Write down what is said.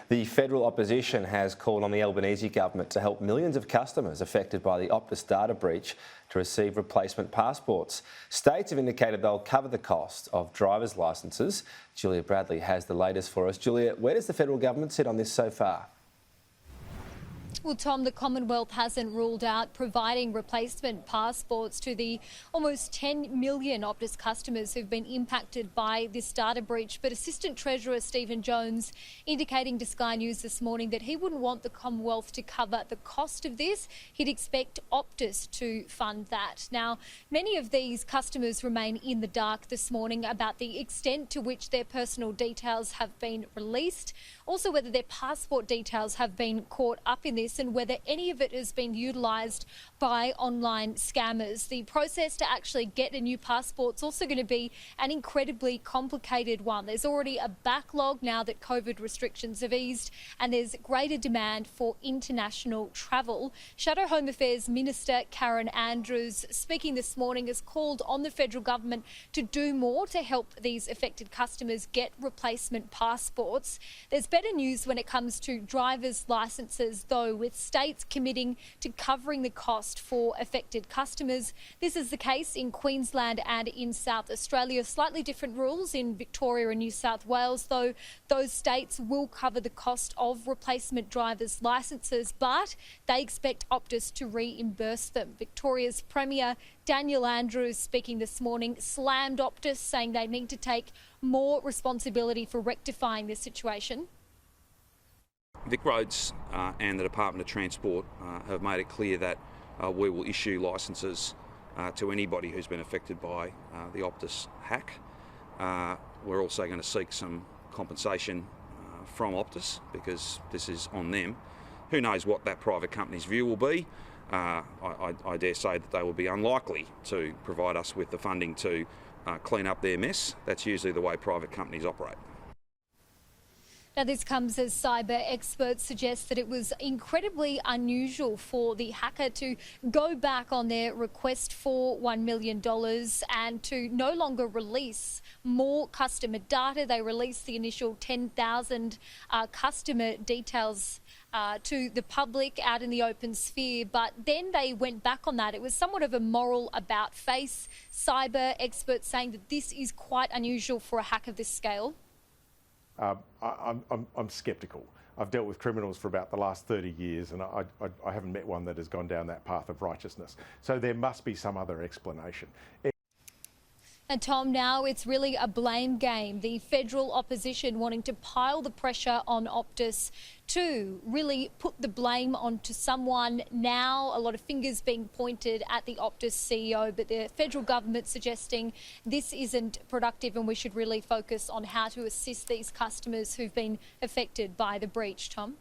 The federal opposition has called on the Albanese government to help millions of customers affected by the Optus data breach to receive replacement passports. States have indicated they'll cover the cost of driver's licences. Julia Bradley has the latest for us. Julia, where does the federal government sit on this so far? Well, Tom, the Commonwealth hasn't ruled out providing replacement passports to the almost 10 million Optus customers who've been impacted by this data breach. But Assistant Treasurer Stephen Jones indicating to Sky News this morning that he wouldn't want the Commonwealth to cover the cost of this. He'd expect Optus to fund that. Now, many of these customers remain in the dark this morning about the extent to which their personal details have been released, also whether their passport details have been caught up in this, and whether any of it has been utilised by online scammers. The process to actually get a new passport is also going to be an incredibly complicated one. There's already a backlog now that COVID restrictions have eased, and there's greater demand for international travel. Shadow Home Affairs Minister Karen Andrews, speaking this morning, has called on the federal government to do more to help these affected customers get replacement passports. There's better news when it comes to driver's licences, though, with states committing to covering the cost for affected customers. This is the case in Queensland and in South Australia. Slightly different rules in Victoria and New South Wales, though those states will cover the cost of replacement driver's licences, but they expect Optus to reimburse them. Victoria's Premier Daniel Andrews, speaking this morning, slammed Optus, saying they need to take more responsibility for rectifying this situation. Vic Roads and the Department of Transport have made it clear that we will issue licences to anybody who's been affected by the Optus hack. We're also going to seek some compensation from Optus because this is on them. Who knows what that private company's view will be. I dare say that they will be unlikely to provide us with the funding to clean up their mess. That's usually the way private companies operate. Now, this comes as cyber experts suggest that it was incredibly unusual for the hacker to go back on their request for $1 million and to no longer release more customer data. They released the initial 10,000 customer details to the public out in the open sphere, but then they went back on that. It was somewhat of a moral about face. Cyber experts saying that this is quite unusual for a hack of this scale. I'm sceptical. I've dealt with criminals for about the last 30 years and I haven't met one that has gone down that path of righteousness. So there must be some other explanation. And Tom, now it's really a blame game. The federal opposition wanting to pile the pressure on Optus to really put the blame onto someone. Now a lot of fingers being pointed at the Optus CEO, but the federal government suggesting this isn't productive and we should really focus on how to assist these customers who've been affected by the breach. Tom?